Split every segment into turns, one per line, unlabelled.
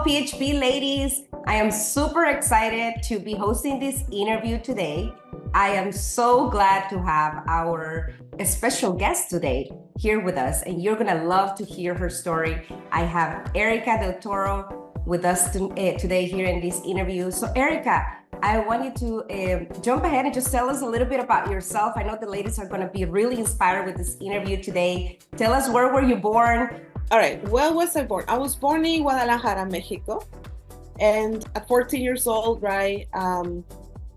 PHP ladies. I am super excited to be hosting this interview today. I am so glad to have our special guest today here with us, and you're going to love to hear her story. I have Erika del Toro with us today here in this interview. So Erika, I want you to jump ahead and just tell us a little bit about yourself. I know the ladies are going to be really inspired with this interview today. Tell us, where were you born?
All right, where was I born? I was born in Guadalajara, Mexico. And at 14 years old, right,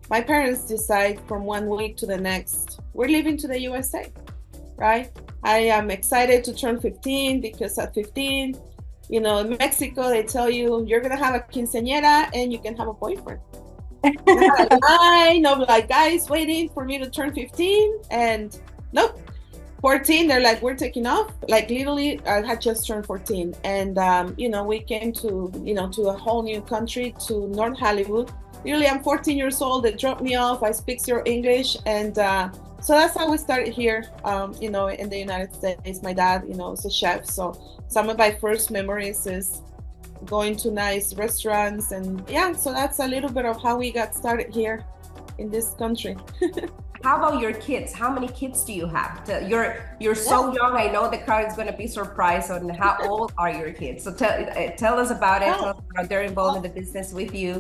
my parents decide from one week to the next, we're leaving to the USA, right? I am excited to turn 15 because at 15, you know, in Mexico, they tell you you're going to have a quinceañera and you can have a boyfriend. I know, like, guys waiting for me to turn 15, and nope. 14, they're like, we're taking off. Like, literally, I had just turned 14. And, you know, we came to, to a whole new country, to North Hollywood. Literally, I'm 14 years old. They dropped me off. I speak zero English. And so that's how we started here, in the United States. My dad, is a chef. So some of my first memories is going to nice restaurants. And yeah, so that's a little bit of how we got started here in this country.
How about your kids? How many kids do you have? You're so young. I know the crowd is going to be surprised on how old are your kids. So tell us about it. Tell us how they're involved in the business with you.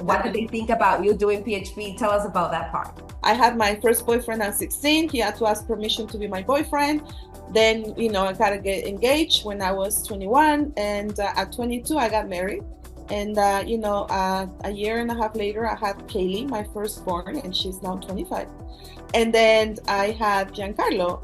What do they think about you doing PHP? Tell us about that part.
I had my first boyfriend at 16. He had to ask permission to be my boyfriend. Then, I got to get engaged when I was 21. And at 22, I got married. And, a year and a half later, I had Kaylee, my firstborn, and she's now 25. And then I had Giancarlo,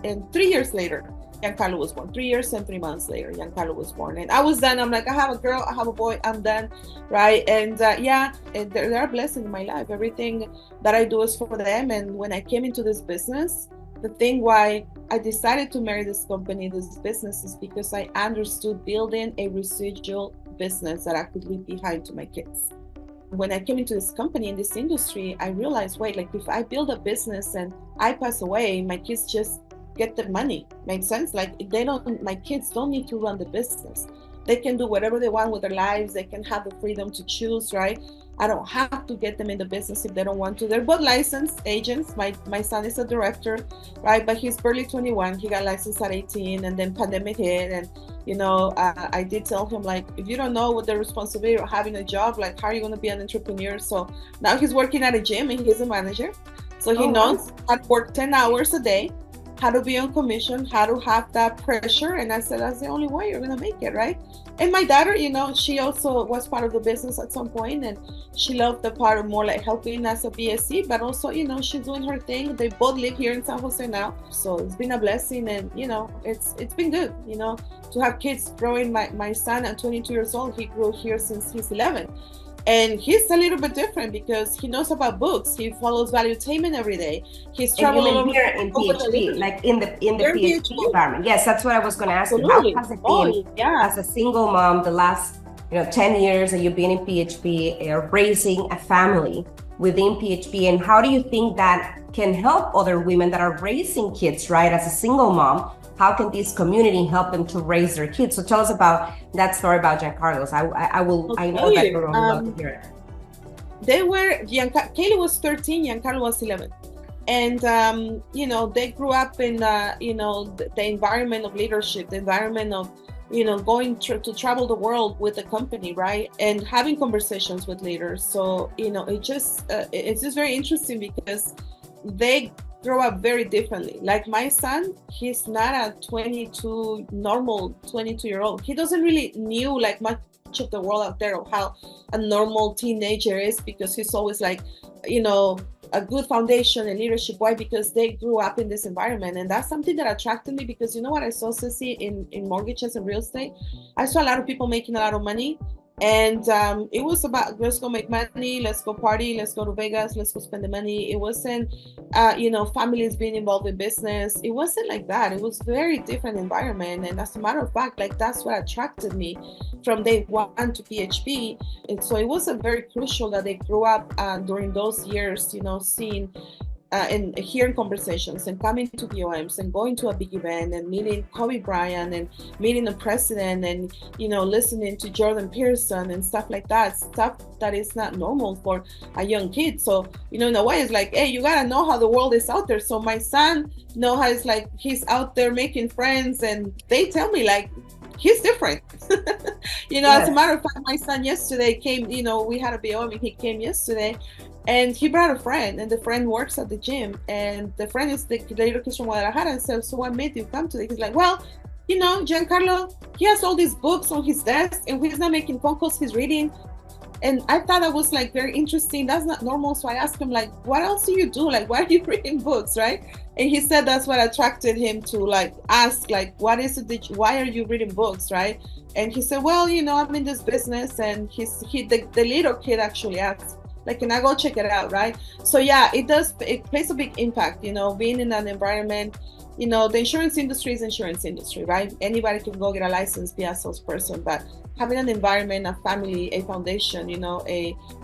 and 3 years later, Giancarlo was born. 3 years and 3 months later, Giancarlo was born. And I was done. I'm like, I have a girl, I have a boy, I'm done, right? And and they're a blessing in my life. Everything that I do is for them. And when I came into this business, the thing why I decided to marry this company, this business, is because I understood building a residual business that I could leave behind to my kids. When I came into this company, in this industry, I realized, wait, like, if I build a business and I pass away, my kids just get the money. Makes sense? Like, my kids don't need to run the business. They can do whatever they want with their lives. They can have the freedom to choose, right? I don't have to get them in the business if they don't want to. They're both licensed agents. My son is a director, right? But he's barely 21. He got licensed at 18, and then pandemic hit. And, I did tell him, like, if you don't know what the responsibility of having a job, like, how are you going to be an entrepreneur? So now he's working at a gym and he's a manager. So he knows how to work 10 hours a day, how to be on commission, how to have that pressure. And I said, that's the only way you're going to make it, right? And my daughter, she also was part of the business at some point, and she loved the part of more like helping as a BSC, but also, she's doing her thing. They both live here in San Jose now. So it's been a blessing, and, it's been good, to have kids growing. My son at 22 years old, he grew here since he's 11. And he's a little bit different because he knows about books. He follows valuetainment every day. He's traveling
here in PHP, like in the PHP environment. Yes, that's what I was going to ask you. How has it been as a single mom the last 10 years that you've been in PHP, raising a family within PHP, and how do you think that can help other women that are raising kids, right, as a single mom? How can this community help them to raise their kids? So tell us about that story about Giancarlo's. I know that you're love to hear it.
Kaylee was 13, Giancarlo was 11. And, they grew up in, the environment of leadership, the environment of, going to travel the world with the company, right? And having conversations with leaders. So, it's just very interesting because they grow up very differently. Like my son, he's not a normal 22-year-old. He doesn't really knew like much of the world out there of how a normal teenager is, because he's always like, a good foundation and leadership. Why? Because they grew up in this environment. And that's something that attracted me, because you know what I saw, Ceci, in mortgages and real estate? I saw a lot of people making a lot of money. And it was about, let's go make money, let's go party, let's go to Vegas, let's go spend the money. It wasn't, families being involved in business. It wasn't like that. It was very different environment. And as a matter of fact, like, that's what attracted me from day one to PHP. And so it was very crucial that they grew up during those years, seeing and hearing conversations and coming to BOMs and going to a big event and meeting Kobe Bryant and meeting the president and, listening to Jordan Peterson and stuff like that, stuff that is not normal for a young kid. So, in a way, it's like, hey, you got to know how the world is out there. So my son know how it's like he's out there making friends, and they tell me like, he's different.
Yes.
As a matter of fact, my son yesterday came, we had a BOM and he came yesterday. And he brought a friend, and the friend works at the gym. And the friend is the little kid from Guadalajara. And so what made you come today? He's like, well, Giancarlo, he has all these books on his desk, and he's not making phone calls, he's reading. And I thought that was like very interesting. That's not normal. So I asked him, like, what else do you do? Like, why are you reading books, right? And he said that's what attracted him to like ask, like, what is it that why are you reading books, right? And he said, well, I'm in this business. And the little kid actually asked, like, can I go check it out, right? So yeah, it plays a big impact, being in an environment. The insurance industry is insurance industry, right? Anybody can go get a license, be a salesperson, but having an environment, a family, a foundation,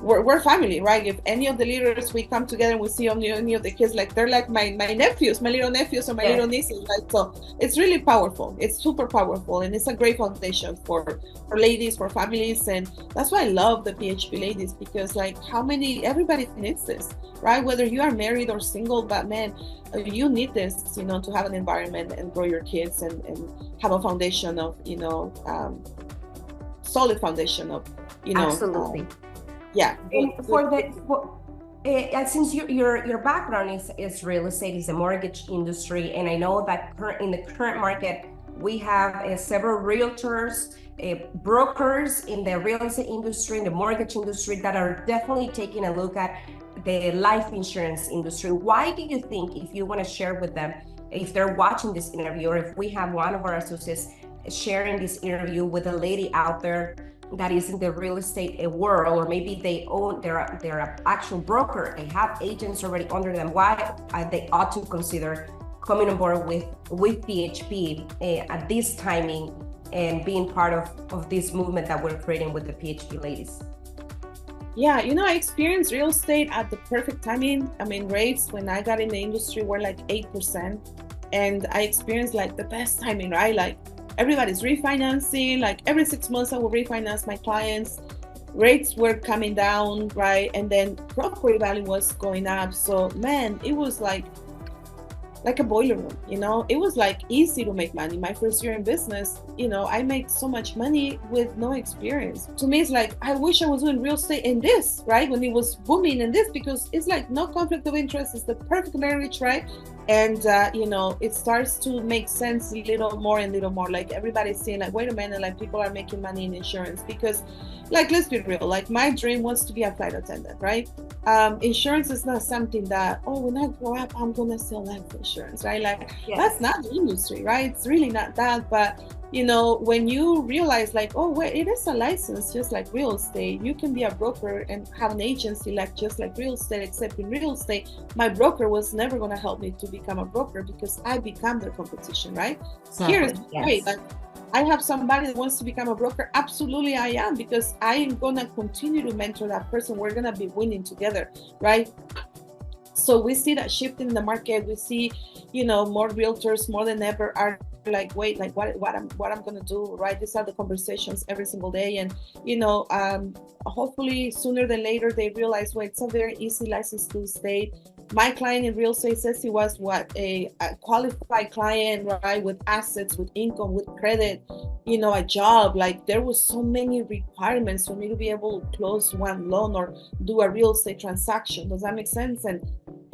we're family, right? If any of the leaders, we come together and we see any of the kids, like they're like my nephews, my little nephews or my little nieces, right? So it's really powerful. It's super powerful, and it's a great foundation for ladies, for families. And that's why I love the PHP ladies, because like everybody needs this, right? Whether you are married or single, but man, you need this, to have an environment and grow your kids and have a foundation of, solid foundation of,
Absolutely.
Yeah.
And since your background is real estate, is the mortgage industry, and I know that in the current market we have several realtors, brokers in the real estate industry, in the mortgage industry, that are definitely taking a look at the life insurance industry. Why do you think, if you want to share with them, if they're watching this interview, or if we have one of our associates sharing this interview with a lady out there that is in the real estate world, or maybe they're an actual broker, they have agents already under them, why they ought to consider coming on board with PHP at this timing and being part of this movement that we're creating with the PHP ladies?
Yeah, I experienced real estate at the perfect timing. I mean, rates when I got in the industry were like 8%. And I experienced like the best timing, right? Like everybody's refinancing, like every 6 months I will refinance my clients. Rates were coming down, right? And then property value was going up. So man, it was like a boiler room, it was like easy to make money. My first year in business, I made so much money with no experience. To me, it's like, I wish I was doing real estate in this, right? When it was booming in this, because it's like no conflict of interest. It's the perfect marriage, right? And, it starts to make sense a little more and little more. Like everybody's saying like, wait a minute, like people are making money in insurance, because like, let's be real, like my dream was to be a flight attendant, right? Insurance is not something that, when I grow up, I'm going to sell life insurance, right? Like That's not the industry, right? It's really not that. But, when you realize like, oh, wait, it is a license, just like real estate. You can be a broker and have an agency like just like real estate, except in real estate, my broker was never going to help me to become a broker, because I become their competition, right?
Exactly.
Here is great. Like, I have somebody that wants to become a broker. Absolutely, I am, because I am going to continue to mentor that person. We're going to be winning together, right? So we see that shift in the market. We see, more realtors more than ever are like, wait, like what I'm going to do, right? These are the conversations every single day. And, hopefully sooner than later, they realize, wait, it's a very easy license to state. My client in real estate says he was a qualified client, right? With assets, with income, with credit, a job. Like there was so many requirements for me to be able to close one loan or do a real estate transaction. Does that make sense? And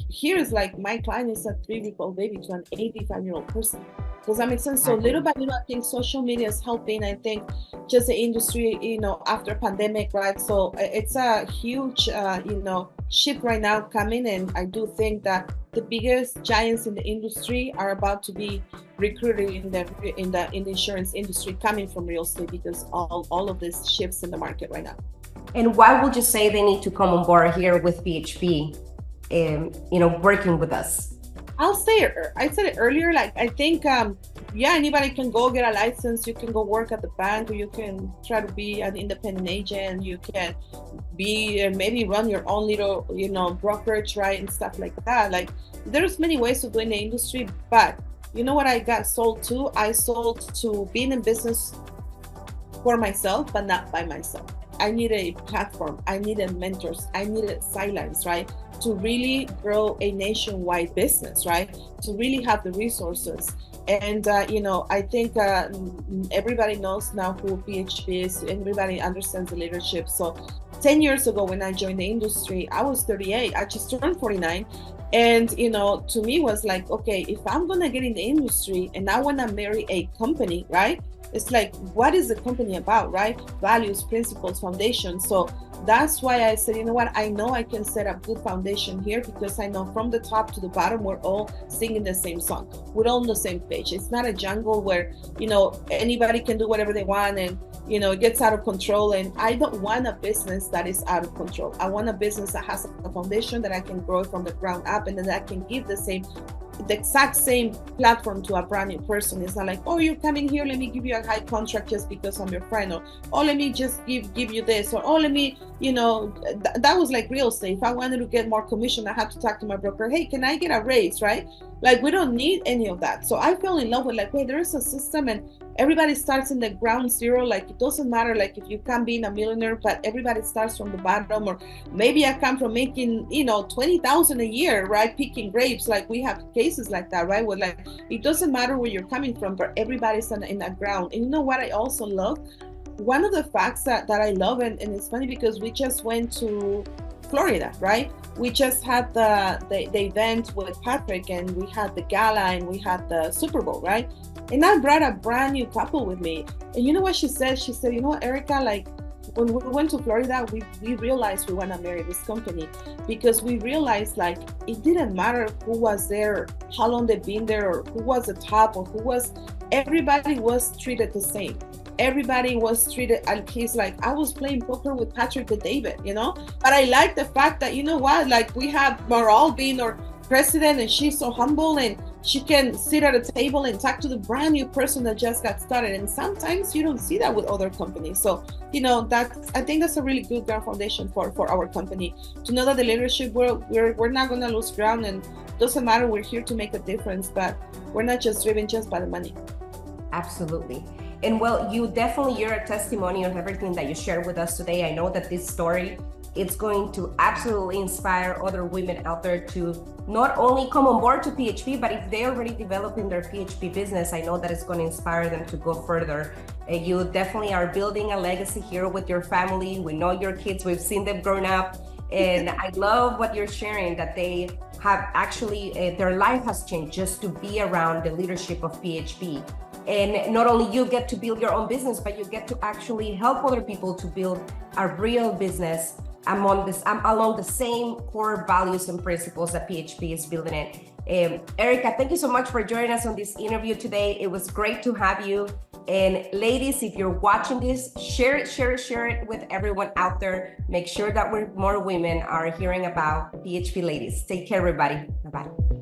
here is like, my client is a 3-week-old baby to an 85-year-old person. Does that make sense? So little by little, I think social media is helping. I think just the industry, after pandemic, right? So it's a huge, shift right now coming. And I do think that the biggest giants in the industry are about to be recruited in the insurance industry, coming from real estate, because all of this shifts in the market right now.
And why would you say they need to come on board here with PHP, working with us?
I said it earlier. Like, I think yeah, anybody can go get a license. You can go work at the bank, or you can try to be an independent agent. You can be maybe run your own little, brokerage, right, and stuff like that. Like, there's many ways to do in the industry, but you know what I got sold to? I sold to being in business for myself, but not by myself. I needed a platform. I needed mentors. I needed silence, right? To really grow a nationwide business, right? To really have the resources. And, I think everybody knows now who PHP is. Everybody understands the leadership. So 10 years ago, when I joined the industry, I was 38. I just turned 49. And, to me was like, okay, if I'm going to get in the industry and I want to marry a company, right? It's like, what is the company about, right? Values, principles, foundation. So that's why I said, you know what, I know I can set up good foundation here, because I know from the top to the bottom, we're all singing the same song. We're all on the same page. It's not a jungle where, anybody can do whatever they want, and, it gets out of control. And I don't want a business that is out of control. I want a business that has a foundation that I can grow from the ground up, and then I can give the exact same platform to a brand new person. It's not like, oh, you're coming here, let me give you a high contract just because I'm your friend, or oh, let me just give you this, or oh, let me, that was like real estate. If I wanted to get more commission, I had to talk to my broker, hey, can I get a raise, right? Like, we don't need any of that. So I fell in love with, like, wait, there is a system, and everybody starts in the ground zero. Like, it doesn't matter, like, if you can be a millionaire, but everybody starts from the bottom. Or maybe I come from making 20,000 a year, right, picking grapes. Like, we have cases like that, right, where, like, it doesn't matter where you're coming from, but everybody's in the ground. And you know what I also love? One of the facts that I love, and it's funny because we just went to Florida, right? We just had the event with Patrick, and we had the gala, and we had the Super Bowl, right? And I brought a brand new couple with me. And you know what she said? She said, you know what, Erika, like, when we went to Florida, we realized we want to marry this company, because we realized, like, it didn't matter who was there, how long they've been there, or who was the top, or who was, everybody was treated the same. Everybody was treated, and he's like, I was playing poker with Patrick the David, but I like the fact that, you know what, like, we have Maral being our president, and she's so humble, and she can sit at a table and talk to the brand new person that just got started. And sometimes you don't see that with other companies. So, I think that's a really good ground foundation for our company, to know that the leadership, we're not going to lose ground, and doesn't matter, we're here to make a difference, but we're not just driven just by the money.
Absolutely. And well, you're a testimony of everything that you shared with us today. I know that this story, it's going to absolutely inspire other women out there to not only come on board to PHP, but if they're already developing their PHP business, I know that it's going to inspire them to go further. You definitely are building a legacy here with your family. We know your kids, we've seen them grown up. And I love what you're sharing, that they have actually, their life has changed just to be around the leadership of PHP. And not only you get to build your own business, but you get to actually help other people to build a real business along the same core values and principles that PHP is building it. Erika, thank you so much for joining us on this interview today. It was great to have you. And ladies, if you're watching this, share it with everyone out there. Make sure that more women are hearing about PHP ladies. Take care, everybody. Bye-bye.